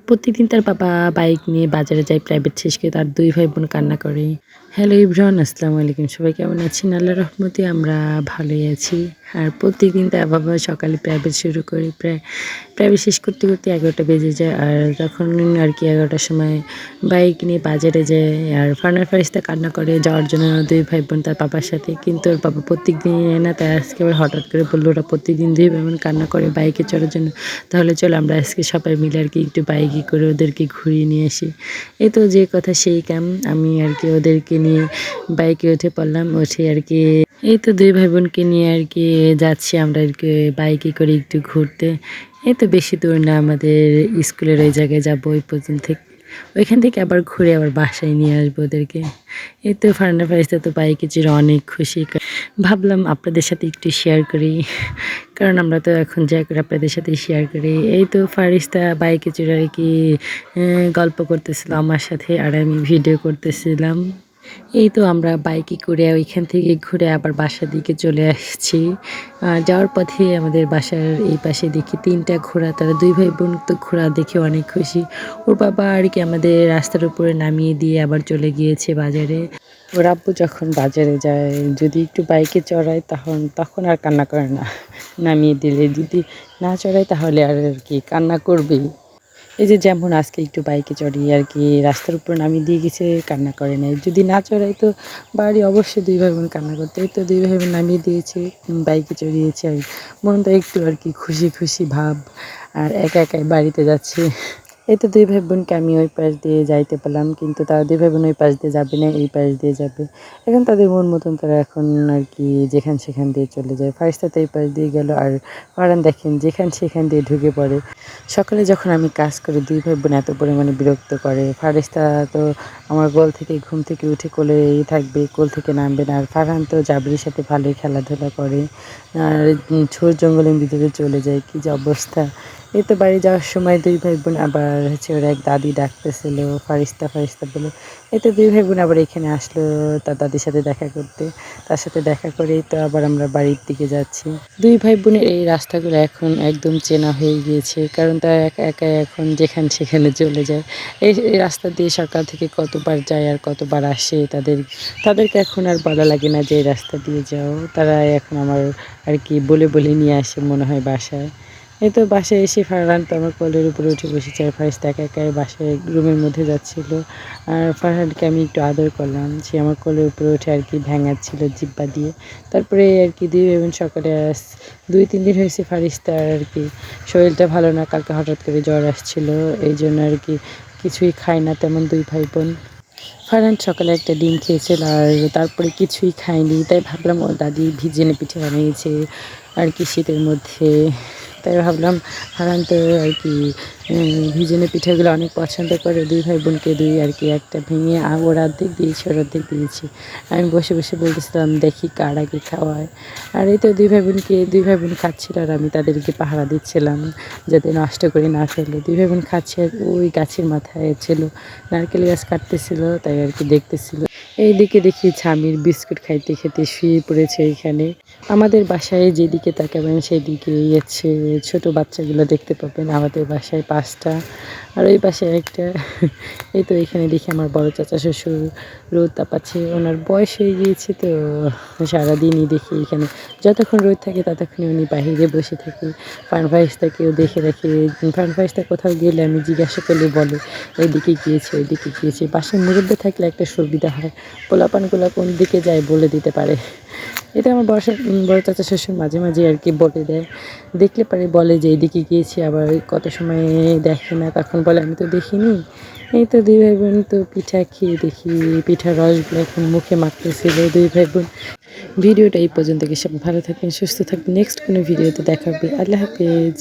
প্রতিদিন তার বাবা বাইক নিয়ে বাজারে যায় প্রাইভেট শেষ করে তার ২ ভাই বোন কান্না করে। হ্যালো এভরিওয়ান, আসসালামু আলাইকুম। সবাই কেমন আছেন? আল্লাহর রহমতে আমরা ভালোই আছি। আর প্রতিদিন তার বাবা সকালে প্রাইভেট শুরু করে প্রাইভেট শেষ করতে ১১টা বেজে যায়। আর তখন আরকি ১১টার সময় বাইক নিয়ে বাজারে যায়। আর ফারহান ফারিস্তা কান্না করে যাওয়ার জন্য ২ ভাই বোন তার বাবার সাথে। কিন্তু ওর বাবা প্রত্যেকদিনই নেয় না। তাই আজকে আবার হঠাৎ করে বলল ওরা প্রতিদিন ২ ভাই বোন কান্না করে বাইকে চড়ার জন্য। তাহলে চলো আমরা আজকে সবাই মিলে আরকি একটু বাইকে করে ওদেরকে ঘুরিয়ে নিয়ে আসি। এই তো যে কথা সেই কাম। আমি আরকি ওদেরকে নিয়ে বাইকে উঠে পড়লাম। উঠে আরকি এই তো ২ ভাই বোনকে নিয়ে আরকি যাচ্ছি আমরা আরকি বাইকে করে একটু ঘুরতে। এই তো বেশি দূর না, আমাদের স্কুলের ওই জায়গায় যাবো ওই পর্যন্ত ওইখান থেকে আবার ঘুরে আবার বাসায় নিয়ে আসবো ওদেরকে। এই তো ফারহানা ফারিস্তা তো বাইকে চড়ে অনেক খুশি। ভাবলাম আপনাদের সাথে একটু শেয়ার করি। কারণ আমরা তো এখন যা করি আপনাদের সাথে শেয়ার করি। এই তো ফারিস্তা বাইকে চড়ে আরকি গল্প করতেছিল আমার সাথে আর আমি ভিডিও করতেছিলাম। এই তো আমরা বাইকে করে ওইখান থেকে ঘুরে আবার বাসার দিকে চলে আসছি। যাওয়ার পথে আমাদের বাসার এই পাশে দেখি ৩টা ঘোড়া, তারা ২ ভাই বোন তো ঘোড়া দেখে অনেক খুশি। ওর বাবা আর কি আমাদের রাস্তার উপরে নামিয়ে দিয়ে আবার চলে গিয়েছে বাজারে। ওর আব্বু যখন বাজারে যায় যদি একটু বাইকে চড়ায় তখন আর কান্না করে না। নামিয়ে দিলে যদি না চড়ায় তাহলে আর কি কান্না করবেই। এই যে যেমন আজকে একটু বাইকে চড়িয়ে আর কি রাস্তার উপর নামিয়ে দিয়ে গেছে, কান্না করে নাই। যদি না চড়াই তো বাড়ি অবশ্যই ২ ভাই বোন কান্না করতো। এই তো ২ ভাই বোন নামিয়ে দিয়েছে, বাইকে চড়িয়েছে। আর মনটা একটু আর কি খুশি খুশি ভাব। আর একা একাই বাড়িতে যাচ্ছে। এই তো ২ ভাই বোনকে আমি ওই পাশ দিয়ে যাইতে পারলাম, কিন্তু তারা ২ ভাই বোন ওই পাশ দিয়ে যাবে না, এই পাশ দিয়ে যাবে। এখন তাদের মন মতন তারা এখন আর কি যেখান সেখান দিয়ে চলে যায়। ফারিস্তা তো এই পাশ দিয়ে গেল আর ফারহান দেখেন যেখান সেখান দিয়ে ঢুকে পড়ে। সকালে যখন আমি কাজ করি ২ ভাই বোন এত পরিমাণে বিরক্ত করে। ফারিস্তা তো আমার ঘুম থেকে উঠে কোলেই থাকবে, কোল থেকে নামবে না। আর ফারহান তো জাবরির সাথে ভালোই খেলাধুলা করে। আর ঝোড় জঙ্গলের ভিতরে চলে যায়, কী যে অবস্থা। এই তো বাড়ি যাওয়ার সময় ২ ভাই বোন আবার হচ্ছে ওরা এক দাদি ডাকতেছিল ফারিস্তা ফারিস্তা বলে। এই তো ২ ভাই বোন আবার এখানে আসলো তার দাদির সাথে দেখা করতে। তার সাথে দেখা করেই তো আবার আমরা বাড়ির দিকে যাচ্ছি। ২ ভাই বোনের এই রাস্তাগুলো এখন একদম চেনা হয়ে গিয়েছে, কারণ তারা একা একাই এখন যেখানে সেখানে চলে যায়। এই রাস্তা দিয়ে সকাল থেকে কতবার যায় আর কতবার আসে, তাদেরকে এখন আর বলা লাগে না যে এই রাস্তা দিয়ে যাও। তারা এখন আমার আর কি বলে বলে নিয়ে আসে মনে হয় বাসায়। এই তো বাসায় এসে ফারহান তো আমার কোলের উপরে উঠে বসেছে আর ফারিস্তা একা একাই বাসায় রুমের মধ্যে যাচ্ছিল। আর ফারহানকে আমি একটু আদর করলাম, সে আমার কোলের উপরে উঠে আর কি ভ্যাঙাচ্ছিল জিব্বা দিয়ে। তারপরে আর কি ২ ভাই বোন সকালে ২-৩ দিন হয়েছে ফারিস্তার আর কি শরীরটা ভালো না, কালকে হঠাৎ করে জ্বর আসছিল, এই জন্য আর কি কিছুই খায় না তেমন ২ ভাই বোন। ফারহান সকালে একটা ডিম খেয়েছিল আর তারপরে কিছুই খায়নি। তাই ভাবলাম ওর দাদি ভিজিয়ে পিঠে বানিয়েছে আর কি শীতের মধ্যে। তাই ভাবলাম ফারহান তো আর কি ভিজেনে পিঠাগুলো অনেক পছন্দ করে। ২ ভাই বোনকে আর কি একটা ভেঙে ওর অর্ধেক দিয়েছি, ওর অর্ধেক দিয়েছি। আমি বসে বসে বলতেছিলাম দেখি কার আগে খাওয়ায়। আর এই তো ২ ভাই বোন খাচ্ছিল আর আমি তাদেরকে পাহারা দিচ্ছিলাম যাতে নষ্ট করে না ফেলে। ২ ভাই বোন খাচ্ছে আর ওই গাছের মাথায় ছিল নারকেল গাছ কাটতেছিল, তাই আর কি দেখতেছিল। এইদিকে দেখি ছামির বিস্কুট খাইতে খেতে শুয়ে পড়েছে এইখানে। আমাদের বাসায় যেদিকে তাকাবেন সেদিকেই হচ্ছে ছোটো বাচ্চাগুলো দেখতে পাবেন। আমাদের বাসায় ৫টা আর ওই পাশে একটা। এই তো এখানে দেখি আমার বড় চাচা শ্বশুর রোদ তাপাচ্ছে, ওনার বয়স হয়ে গিয়েছে তো সারাদিনই দেখি এখানে যতক্ষণ রোদ থাকে ততক্ষণই উনি বাহিরে বসে থাকে। ফারহান ফারিস্তাকেও দেখে রাখে। ফারহান ফারিস্তা কোথাও গেলে আমি জিজ্ঞাসা করলে বলে এইদিকে গিয়েছে ওইদিকে গিয়েছে। পাশের মুরব্বি থাকলে একটা সুবিধা হয়, পোলাপানগুলো কোন দিকে যায় বলে দিতে পারে। এটা আমার বড় চাচা শ্বশুর মাঝে মাঝে আর কি বলে দেয়, দেখলে পারে বলে যে এইদিকে গিয়েছি, আবার কত সময় দেখে না তখন বলে আমি তো দেখিনি। এই তো ২ ভাই বোন তো পিঠা খেয়ে দেখি পিঠার রসগুলো এখন মুখে মাখতেছিল ২ ভাই বোন। ভিডিওটা এই পর্যন্ত, সব ভালো থাকবেন সুস্থ থাকবেন, নেক্সট কোনো ভিডিওতে দেখা হবে। আল্লাহ হাফেজ।